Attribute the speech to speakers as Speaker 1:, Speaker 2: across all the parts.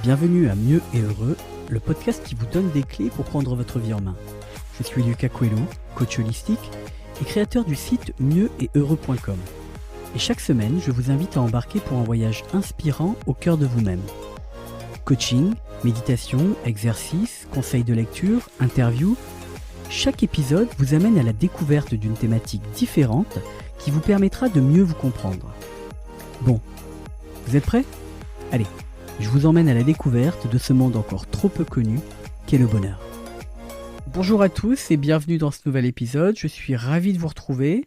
Speaker 1: Bienvenue à Mieux et Heureux, le podcast qui vous donne des clés pour prendre votre vie en main. Je suis Lucas Coelho, coach holistique et créateur du site mieux-et-heureux.com. Et chaque semaine, je vous invite à embarquer pour un voyage inspirant au cœur de vous-même. Coaching, méditation, exercices, conseils de lecture, interviews, chaque épisode vous amène à la découverte d'une thématique différente qui vous permettra de mieux vous comprendre. Bon, vous êtes prêts ? Allez, je vous emmène à la découverte de ce monde encore trop peu connu qu'est le bonheur. Bonjour à tous et bienvenue dans ce nouvel épisode, je suis ravi de vous retrouver.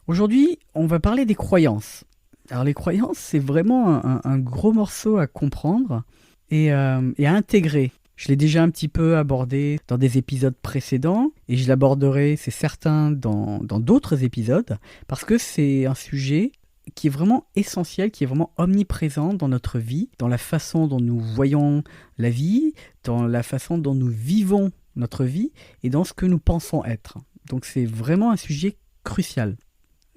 Speaker 1: Aujourd'hui, on va parler des croyances. Alors les croyances, c'est vraiment un gros morceau à comprendre et à intégrer. Je l'ai déjà un petit peu abordé dans des épisodes précédents et je l'aborderai, c'est certain, dans d'autres épisodes parce que c'est un sujet qui est vraiment essentiel, qui est vraiment omniprésent dans notre vie, dans la façon dont nous voyons la vie, dans la façon dont nous vivons notre vie et dans ce que nous pensons être. Donc c'est vraiment un sujet crucial.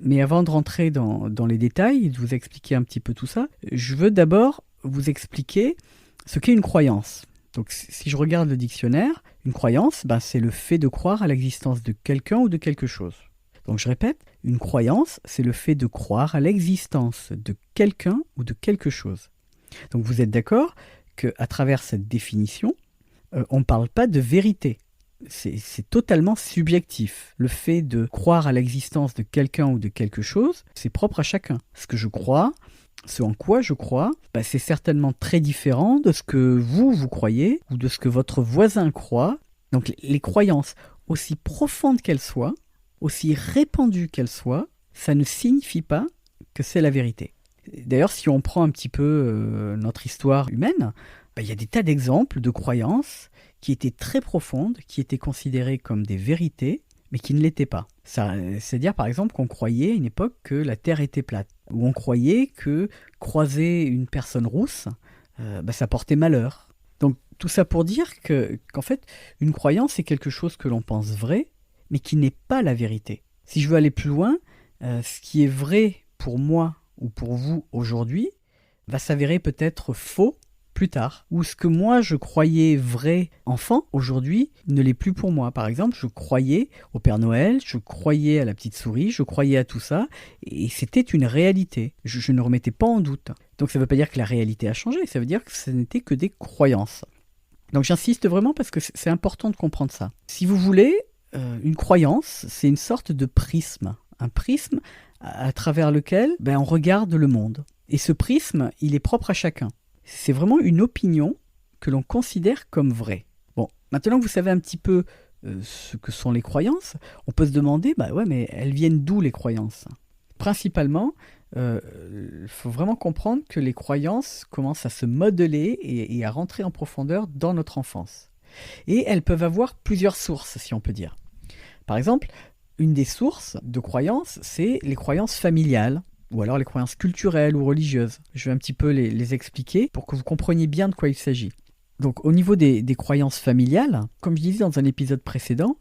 Speaker 1: Mais avant de rentrer dans les détails et de vous expliquer un petit peu tout ça, je veux d'abord vous expliquer ce qu'est une croyance. Donc si je regarde le dictionnaire, une croyance, c'est le fait de croire à l'existence de quelqu'un ou de quelque chose. Donc je répète, une croyance, c'est le fait de croire à l'existence de quelqu'un ou de quelque chose. Donc vous êtes d'accord qu'à travers cette définition, on ne parle pas de vérité. C'est totalement subjectif. Le fait de croire à l'existence de quelqu'un ou de quelque chose, c'est propre à chacun. Ce que je crois, ce en quoi je crois, c'est certainement très différent de ce que vous croyez ou de ce que votre voisin croit. Donc les croyances, aussi profondes qu'elles soient, aussi répandues qu'elles soient, ça ne signifie pas que c'est la vérité. D'ailleurs, si on prend un petit peu notre histoire humaine, il y a des tas d'exemples de croyances qui étaient très profondes, qui étaient considérées comme des vérités, mais qui ne l'étaient pas. C'est-à-dire, par exemple, qu'on croyait à une époque que la Terre était plate, ou on croyait que croiser une personne rousse, ça portait malheur. Donc, tout ça pour dire qu'en fait, une croyance, c'est quelque chose que l'on pense vrai, mais qui n'est pas la vérité. Si je veux aller plus loin, ce qui est vrai pour moi ou pour vous aujourd'hui va s'avérer peut-être faux plus tard. Ou ce que moi je croyais vrai enfant, aujourd'hui, ne l'est plus pour moi. Par exemple, je croyais au Père Noël, je croyais à la petite souris, je croyais à tout ça, et c'était une réalité. Je ne remettais pas en doute. Donc ça ne veut pas dire que la réalité a changé, ça veut dire que ce n'était que des croyances. Donc j'insiste vraiment parce que c'est important de comprendre ça. Si vous voulez, une croyance, c'est une sorte de prisme. Un prisme à travers lequel on regarde le monde. Et ce prisme, il est propre à chacun. C'est vraiment une opinion que l'on considère comme vraie. Bon, maintenant que vous savez un petit peu ce que sont les croyances, on peut se demander, mais elles viennent d'où les croyances ? Principalement, il faut vraiment comprendre que les croyances commencent à se modeler et à rentrer en profondeur dans notre enfance. Et elles peuvent avoir plusieurs sources, si on peut dire. Par exemple, une des sources de croyances, c'est les croyances familiales, ou alors les croyances culturelles ou religieuses. Je vais un petit peu les expliquer pour que vous compreniez bien de quoi il s'agit. Donc au niveau des croyances familiales, comme je disais dans un épisode précédent,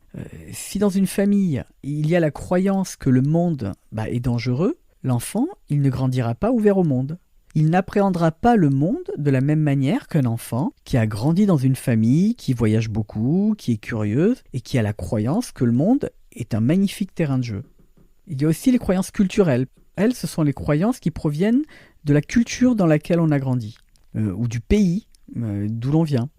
Speaker 1: si dans une famille, il y a la croyance que le monde est dangereux, l'enfant, il ne grandira pas ouvert au monde. Il n'appréhendra pas le monde de la même manière qu'un enfant qui a grandi dans une famille, qui voyage beaucoup, qui est curieuse et qui a la croyance que le monde est un magnifique terrain de jeu. Il y a aussi les croyances culturelles. Elles, ce sont les croyances qui proviennent de la culture dans laquelle on a grandi, ou du pays d'où l'on vient.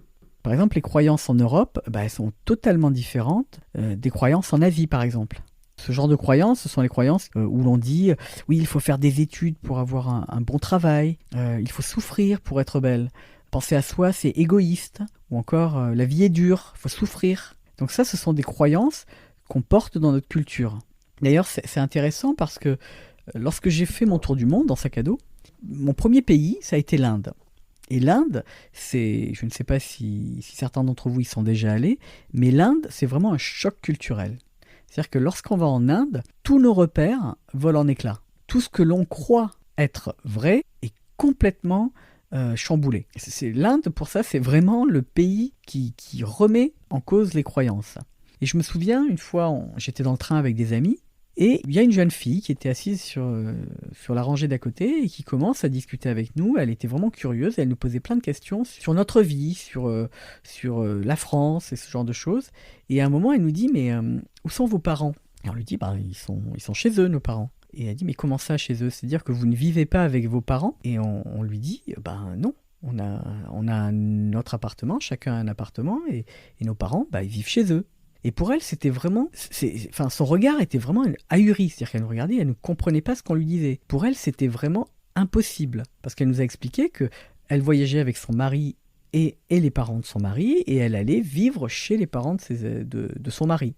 Speaker 1: Par exemple, les croyances en Europe, elles sont totalement différentes des croyances en Asie, par exemple. Ce genre de croyances, ce sont les croyances où l'on dit « oui, il faut faire des études pour avoir un bon travail, il faut souffrir pour être belle, penser à soi, c'est égoïste » ou encore « la vie est dure, il faut souffrir ». Donc ça, ce sont des croyances qu'on porte dans notre culture. D'ailleurs, c'est intéressant parce que lorsque j'ai fait mon tour du monde en sac à dos, mon premier pays, ça a été l'Inde. Et l'Inde, je ne sais pas si certains d'entre vous y sont déjà allés, mais l'Inde, c'est vraiment un choc culturel. C'est-à-dire que lorsqu'on va en Inde, tous nos repères volent en éclats. Tout ce que l'on croit être vrai est complètement chamboulé. L'Inde, pour ça, c'est vraiment le pays qui remet en cause les croyances. Et je me souviens, une fois, j'étais dans le train avec des amis, Et il y a une jeune fille qui était assise sur la rangée d'à côté et qui commence à discuter avec nous. Elle était vraiment curieuse et elle nous posait plein de questions sur notre vie, sur la France et ce genre de choses. Et à un moment, elle nous dit, mais où sont vos parents? Et on lui dit, ils sont chez eux, nos parents. Et elle dit, mais comment ça chez eux? C'est-à-dire que vous ne vivez pas avec vos parents? Et on lui dit, non. On a notre appartement, chacun a un appartement, et nos parents, ils vivent chez eux. Et pour elle, c'était vraiment... son regard était vraiment ahuri, c'est-à-dire qu'elle nous regardait, elle ne comprenait pas ce qu'on lui disait. Pour elle, c'était vraiment impossible, parce qu'elle nous a expliqué qu'elle voyageait avec son mari et les parents de son mari, et elle allait vivre chez les parents de son mari.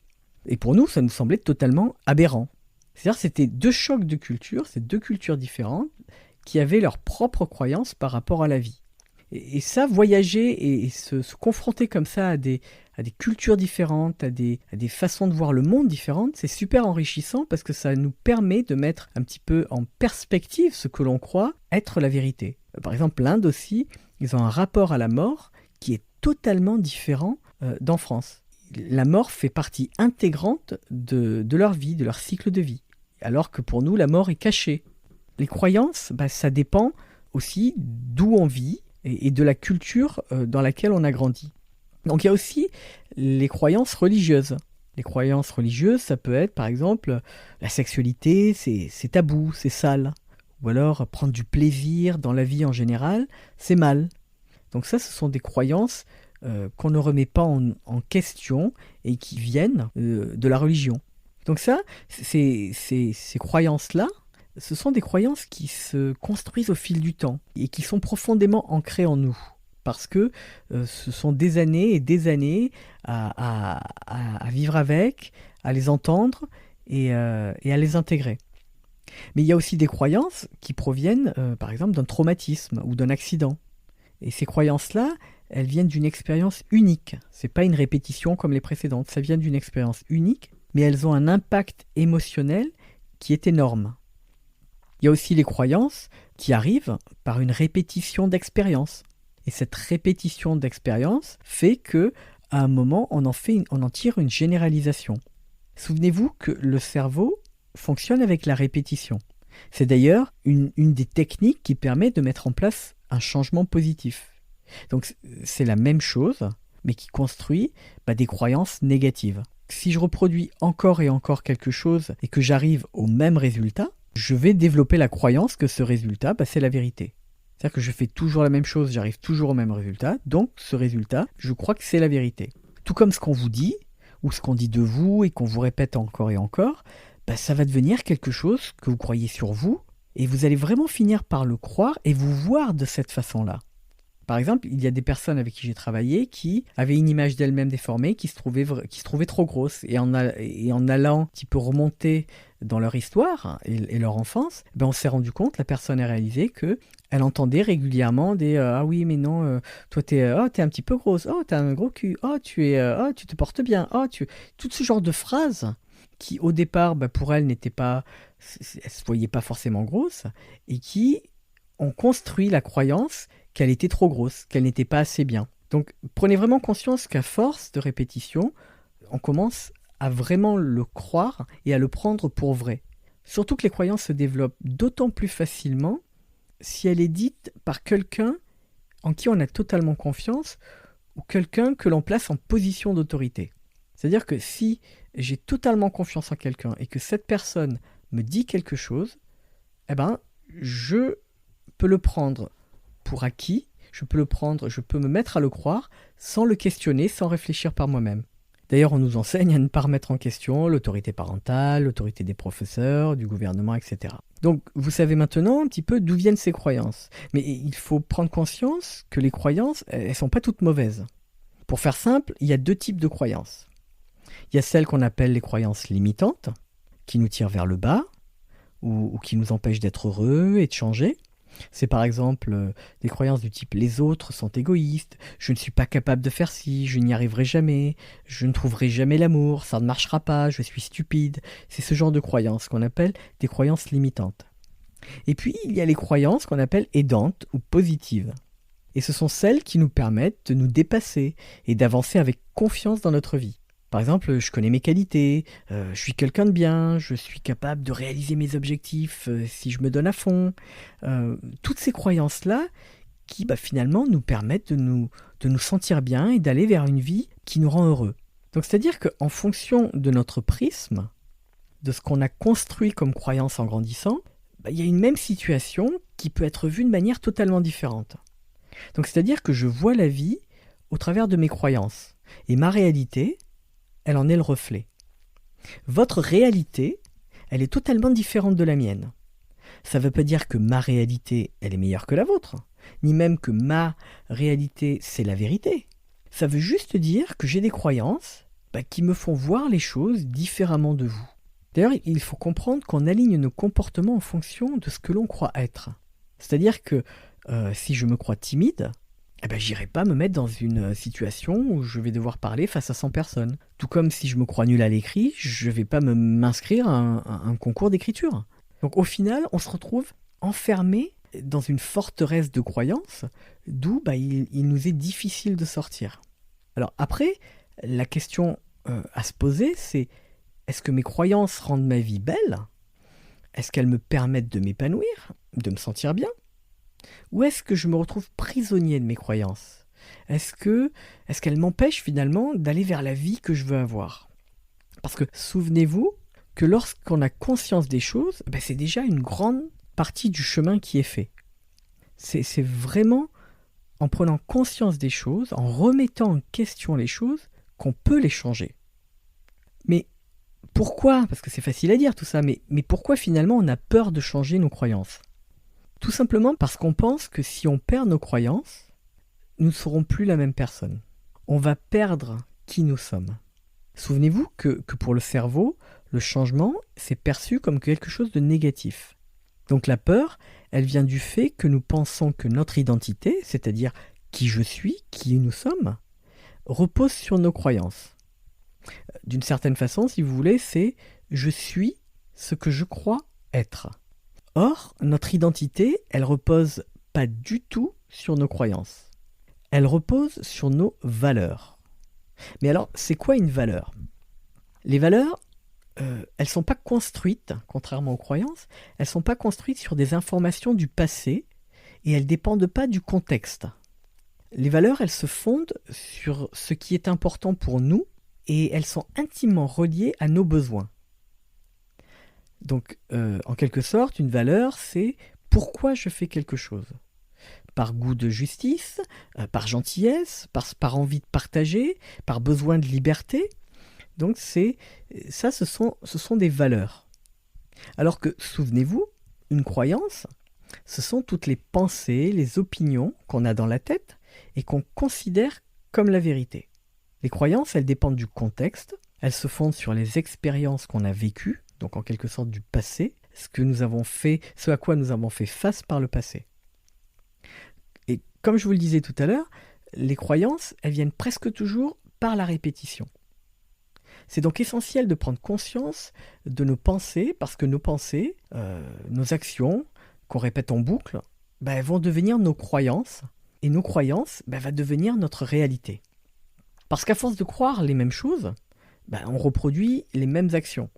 Speaker 1: Et pour nous, ça nous semblait totalement aberrant. C'est-à-dire que c'était deux chocs de culture, c'est deux cultures différentes, qui avaient leurs propres croyances par rapport à la vie. Et ça, voyager et se confronter comme ça à des cultures différentes, à des façons de voir le monde différentes, c'est super enrichissant parce que ça nous permet de mettre un petit peu en perspective ce que l'on croit être la vérité. Par exemple, l'Inde aussi, ils ont un rapport à la mort qui est totalement différent d'en France. La mort fait partie intégrante de leur vie, de leur cycle de vie, alors que pour nous, la mort est cachée. Les croyances, ça dépend aussi d'où on vit, et de la culture dans laquelle on a grandi. Donc il y a aussi les croyances religieuses. Les croyances religieuses, ça peut être par exemple la sexualité, c'est tabou, c'est sale. Ou alors prendre du plaisir dans la vie en général, c'est mal. Donc ça, ce sont des croyances qu'on ne remet pas en question et qui viennent de la religion. Donc ça, ces croyances-là, ce sont des croyances qui se construisent au fil du temps et qui sont profondément ancrées en nous. Parce que ce sont des années et des années à vivre avec, à les entendre et à les intégrer. Mais il y a aussi des croyances qui proviennent, par exemple, d'un traumatisme ou d'un accident. Et ces croyances-là, elles viennent d'une expérience unique. Ce n'est pas une répétition comme les précédentes. Ça vient d'une expérience unique, mais elles ont un impact émotionnel qui est énorme. Il y a aussi les croyances qui arrivent par une répétition d'expérience. Et cette répétition d'expérience fait qu'à un moment, on en tire une généralisation. Souvenez-vous que le cerveau fonctionne avec la répétition. C'est d'ailleurs une des techniques qui permet de mettre en place un changement positif. Donc c'est la même chose, mais qui construit des croyances négatives. Si je reproduis encore et encore quelque chose et que j'arrive au même résultat, je vais développer la croyance que ce résultat, c'est la vérité. C'est-à-dire que je fais toujours la même chose, j'arrive toujours au même résultat, donc ce résultat, je crois que c'est la vérité. Tout comme ce qu'on vous dit, ou ce qu'on dit de vous et qu'on vous répète encore et encore, ça va devenir quelque chose que vous croyez sur vous, et vous allez vraiment finir par le croire et vous voir de cette façon-là. Par exemple, il y a des personnes avec qui j'ai travaillé qui avaient une image d'elles-mêmes déformée, qui se trouvaient trop grosses. Et en allant un petit peu remonter dans leur histoire et leur enfance, on s'est rendu compte, la personne a réalisé qu'elle entendait régulièrement des ah oui, mais non, toi t'es un petit peu grosse, oh t'as un gros cul, oh tu te portes bien, tout ce genre de phrases qui au départ pour elle n'étaient pas, elle se voyait pas forcément grosse et qui ont construit la croyance qu'elle était trop grosse, qu'elle n'était pas assez bien. Donc prenez vraiment conscience qu'à force de répétition, on commence à vraiment le croire et à le prendre pour vrai. Surtout que les croyances se développent d'autant plus facilement si elle est dite par quelqu'un en qui on a totalement confiance ou quelqu'un que l'on place en position d'autorité. C'est-à-dire que si j'ai totalement confiance en quelqu'un et que cette personne me dit quelque chose, je peux le prendre pour acquis, je peux me mettre à le croire sans le questionner, sans réfléchir par moi-même. D'ailleurs, on nous enseigne à ne pas remettre en question l'autorité parentale, l'autorité des professeurs, du gouvernement, etc. Donc, vous savez maintenant un petit peu d'où viennent ces croyances. Mais il faut prendre conscience que les croyances, elles ne sont pas toutes mauvaises. Pour faire simple, il y a deux types de croyances. Il y a celles qu'on appelle les croyances limitantes, qui nous tirent vers le bas, ou qui nous empêchent d'être heureux et de changer. C'est par exemple des croyances du type « les autres sont égoïstes »,« je ne suis pas capable de faire ci »,« je n'y arriverai jamais »,« je ne trouverai jamais l'amour »,« ça ne marchera pas »,« je suis stupide ». C'est ce genre de croyances qu'on appelle des croyances limitantes. Et puis il y a les croyances qu'on appelle aidantes ou positives. Et ce sont celles qui nous permettent de nous dépasser et d'avancer avec confiance dans notre vie. Par exemple, je connais mes qualités, je suis quelqu'un de bien, je suis capable de réaliser mes objectifs si je me donne à fond. Toutes ces croyances-là qui finalement nous permettent de nous sentir bien et d'aller vers une vie qui nous rend heureux. Donc c'est-à-dire qu'en fonction de notre prisme, de ce qu'on a construit comme croyance en grandissant, il y a une même situation qui peut être vue de manière totalement différente. Donc c'est-à-dire que je vois la vie au travers de mes croyances. Et ma réalité, elle en est le reflet. Votre réalité, elle est totalement différente de la mienne. Ça ne veut pas dire que ma réalité, elle est meilleure que la vôtre, ni même que ma réalité, c'est la vérité. Ça veut juste dire que j'ai des croyances qui me font voir les choses différemment de vous. D'ailleurs, il faut comprendre qu'on aligne nos comportements en fonction de ce que l'on croit être. C'est-à-dire que si je me crois timide, j'irai pas me mettre dans une situation où je vais devoir parler face à 100 personnes. Tout comme si je me crois nul à l'écrit, je vais pas m'inscrire à un concours d'écriture. Donc au final, on se retrouve enfermé dans une forteresse de croyances, d'où il nous est difficile de sortir. Alors après, la question à se poser, c'est est-ce que mes croyances rendent ma vie belle ? Est-ce qu'elles me permettent de m'épanouir, de me sentir bien ? Ou est-ce que je me retrouve prisonnier de mes croyances ? Est-ce qu'elles m'empêchent finalement d'aller vers la vie que je veux avoir ? Parce que souvenez-vous que lorsqu'on a conscience des choses, c'est déjà une grande partie du chemin qui est fait. C'est vraiment en prenant conscience des choses, en remettant en question les choses, qu'on peut les changer. Mais pourquoi ? Parce que c'est facile à dire tout ça, mais pourquoi finalement on a peur de changer nos croyances ? Tout simplement parce qu'on pense que si on perd nos croyances, nous ne serons plus la même personne. On va perdre qui nous sommes. Souvenez-vous que pour le cerveau, le changement, c'est perçu comme quelque chose de négatif. Donc la peur, elle vient du fait que nous pensons que notre identité, c'est-à-dire qui je suis, qui nous sommes, repose sur nos croyances. D'une certaine façon, si vous voulez, c'est « je suis ce que je crois être ». Or, notre identité, elle repose pas du tout sur nos croyances. Elle repose sur nos valeurs. Mais alors, c'est quoi une valeur ? Les valeurs, elles sont pas construites, contrairement aux croyances, elles sont pas construites sur des informations du passé et elles dépendent pas du contexte. Les valeurs, elles se fondent sur ce qui est important pour nous et elles sont intimement reliées à nos besoins. Donc, en quelque sorte, une valeur, c'est pourquoi je fais quelque chose. Par goût de justice, par gentillesse, par envie de partager, par besoin de liberté. Donc, ce sont des valeurs. Alors que, souvenez-vous, une croyance, ce sont toutes les pensées, les opinions qu'on a dans la tête et qu'on considère comme la vérité. Les croyances, elles dépendent du contexte, elles se fondent sur les expériences qu'on a vécues, donc en quelque sorte du passé, ce à quoi nous avons fait face par le passé. Et comme je vous le disais tout à l'heure, les croyances, elles viennent presque toujours par la répétition. C'est donc essentiel de prendre conscience de nos pensées, parce que nos pensées, nos actions, qu'on répète en boucle, elles vont devenir nos croyances, et nos croyances vont devenir notre réalité. Parce qu'à force de croire les mêmes choses, on reproduit les mêmes actions.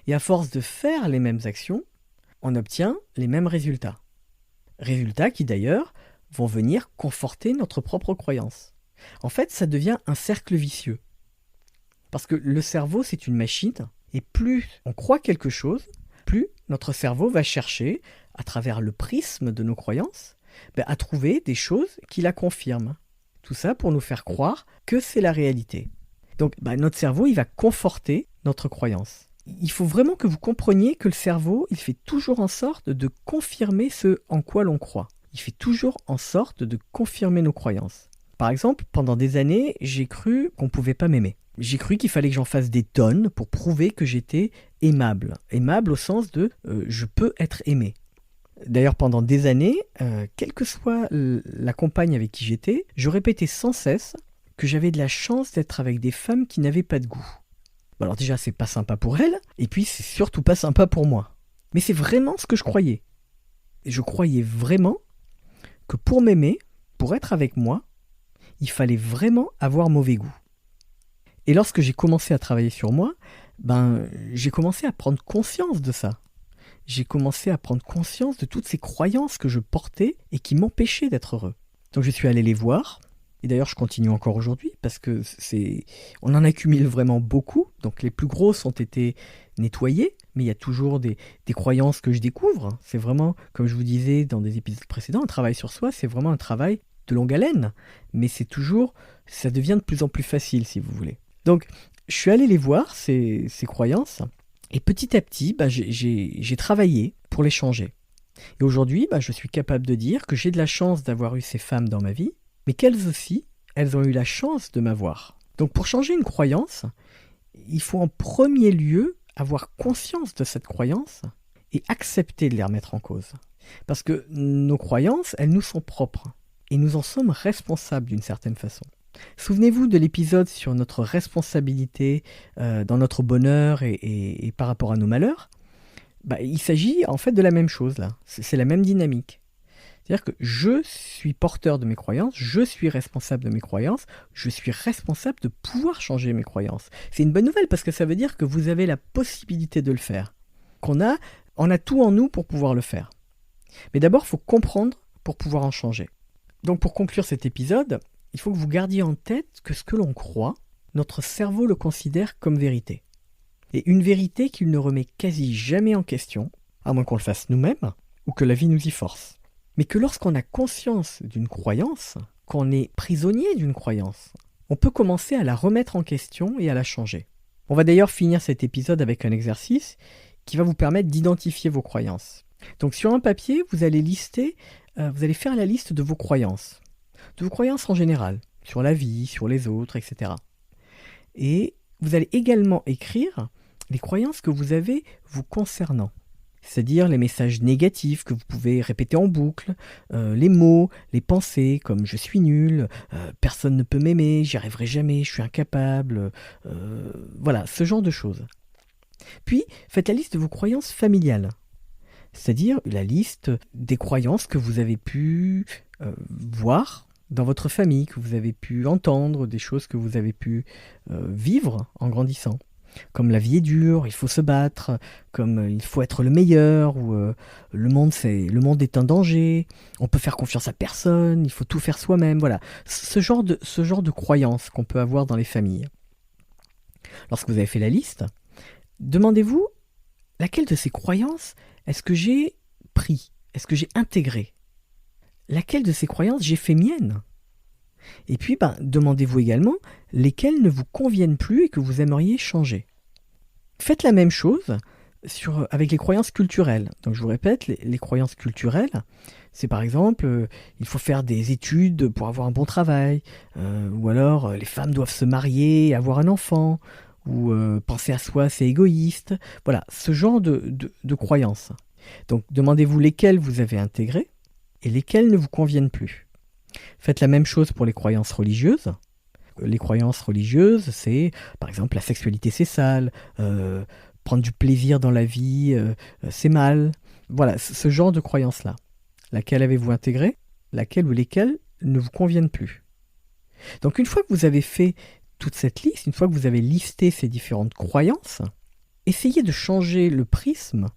Speaker 1: Et à force de faire les mêmes actions, on obtient les mêmes résultats. Résultats qui d'ailleurs vont venir conforter notre propre croyance. En fait, ça devient un cercle vicieux. Parce que le cerveau, c'est une machine, et plus on croit quelque chose, plus notre cerveau va chercher, à travers le prisme de nos croyances, à trouver des choses qui la confirment. Tout ça pour nous faire croire que c'est la réalité. Donc notre cerveau, il va conforter notre croyance. Il faut vraiment que vous compreniez que le cerveau, il fait toujours en sorte de confirmer ce en quoi l'on croit. Il fait toujours en sorte de confirmer nos croyances. Par exemple, pendant des années, j'ai cru qu'on ne pouvait pas m'aimer. J'ai cru qu'il fallait que j'en fasse des tonnes pour prouver que j'étais aimable. Aimable au sens de je peux être aimé. D'ailleurs, pendant des années, quelle que soit la compagne avec qui j'étais, je répétais sans cesse que j'avais de la chance d'être avec des femmes qui n'avaient pas de goût. Alors déjà, c'est pas sympa pour elles, et puis c'est surtout pas sympa pour moi. Mais c'est vraiment ce que je croyais. Et je croyais vraiment que pour m'aimer, pour être avec moi, il fallait vraiment avoir mauvais goût. Et lorsque j'ai commencé à travailler sur moi, j'ai commencé à prendre conscience de ça. J'ai commencé à prendre conscience de toutes ces croyances que je portais et qui m'empêchaient d'être heureux. Donc je suis allé les voir, et d'ailleurs je continue encore aujourd'hui, parce que on en accumule vraiment beaucoup, donc les plus grosses ont été nettoyées, mais il y a toujours des croyances que je découvre. C'est vraiment, comme je vous disais dans des épisodes précédents, un travail sur soi, c'est vraiment un travail de longue haleine, mais ça devient de plus en plus facile si vous voulez. Donc je suis allé les voir, ces croyances, et petit à petit, j'ai travaillé pour les changer. Et aujourd'hui, je suis capable de dire que j'ai de la chance d'avoir eu ces femmes dans ma vie, mais qu'elles aussi, elles ont eu la chance de m'avoir. Donc pour changer une croyance, il faut en premier lieu avoir conscience de cette croyance et accepter de les remettre en cause. Parce que nos croyances, elles nous sont propres, et nous en sommes responsables d'une certaine façon. Souvenez-vous de l'épisode sur notre responsabilité dans notre bonheur et par rapport à nos malheurs. Il s'agit en fait de la même chose là, c'est la même dynamique. C'est-à-dire que je suis porteur de mes croyances, je suis responsable de mes croyances, je suis responsable de pouvoir changer mes croyances. C'est une bonne nouvelle parce que ça veut dire que vous avez la possibilité de le faire, on a tout en nous pour pouvoir le faire. Mais d'abord, il faut comprendre pour pouvoir en changer. Donc pour conclure cet épisode, il faut que vous gardiez en tête que ce que l'on croit, notre cerveau le considère comme vérité. Et une vérité qu'il ne remet quasi jamais en question, à moins qu'on le fasse nous-mêmes, ou que la vie nous y force. Mais que lorsqu'on a conscience d'une croyance, qu'on est prisonnier d'une croyance, on peut commencer à la remettre en question et à la changer. On va d'ailleurs finir cet épisode avec un exercice qui va vous permettre d'identifier vos croyances. Donc sur un papier, vous allez faire la liste de vos croyances en général, sur la vie, sur les autres, etc. Et vous allez également écrire les croyances que vous avez vous concernant. C'est-à-dire les messages négatifs que vous pouvez répéter en boucle, les mots, les pensées comme « je suis nul »,« personne ne peut m'aimer »,« j'y arriverai jamais »,« je suis incapable », voilà, ce genre de choses. Puis, faites la liste de vos croyances familiales. C'est-à-dire la liste des croyances que vous avez pu voir dans votre famille, que vous avez pu entendre, des choses que vous avez pu vivre en grandissant. Comme la vie est dure, il faut se battre, comme il faut être le meilleur, ou le monde est un danger, on peut faire confiance à personne, il faut tout faire soi-même, voilà. Ce genre de croyances qu'on peut avoir dans les familles. Lorsque vous avez fait la liste, demandez-vous laquelle de ces croyances est-ce que j'ai pris, est-ce que j'ai intégré, laquelle de ces croyances j'ai fait mienne. Et puis, demandez-vous également lesquelles ne vous conviennent plus et que vous aimeriez changer. Faites la même chose avec les croyances culturelles. Donc, je vous répète, les croyances culturelles, c'est par exemple, il faut faire des études pour avoir un bon travail, ou alors les femmes doivent se marier et avoir un enfant, ou penser à soi, c'est égoïste. Voilà, ce genre de croyances. Donc, demandez-vous lesquelles vous avez intégrées et lesquelles ne vous conviennent plus. Faites la même chose pour les croyances religieuses. Les croyances religieuses, c'est par exemple la sexualité c'est sale, prendre du plaisir dans la vie, c'est mal. Voilà, ce genre de croyances-là. Laquelle avez-vous intégrée? Laquelle ou lesquelles ne vous conviennent plus? Donc une fois que vous avez fait toute cette liste, une fois que vous avez listé ces différentes croyances, essayez de changer le prisme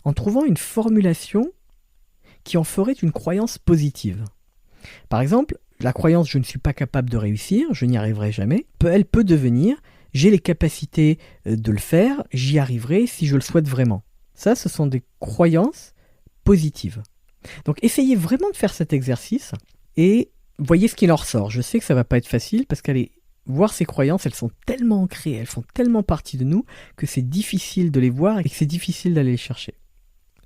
Speaker 1: en trouvant une formulation qui en ferait une croyance positive. Par exemple, la croyance « je ne suis pas capable de réussir, je n'y arriverai jamais », elle peut devenir « j'ai les capacités de le faire, j'y arriverai si je le souhaite vraiment ». Ça, ce sont des croyances positives. Donc essayez vraiment de faire cet exercice et voyez ce qu'il en ressort. Je sais que ça ne va pas être facile parce voir ces croyances, elles sont tellement ancrées, elles font tellement partie de nous que c'est difficile de les voir et que c'est difficile d'aller les chercher.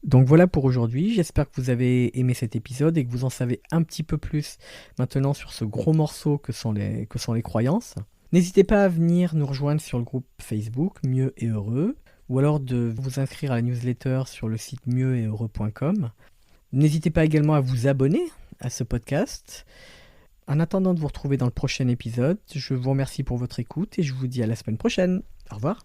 Speaker 1: Donc voilà pour aujourd'hui, j'espère que vous avez aimé cet épisode et que vous en savez un petit peu plus maintenant sur ce gros morceau que sont les croyances. N'hésitez pas à venir nous rejoindre sur le groupe Facebook Mieux et Heureux ou alors de vous inscrire à la newsletter sur le site mieuxetheureux.com. N'hésitez pas également à vous abonner à ce podcast. En attendant de vous retrouver dans le prochain épisode, je vous remercie pour votre écoute et je vous dis à la semaine prochaine. Au revoir.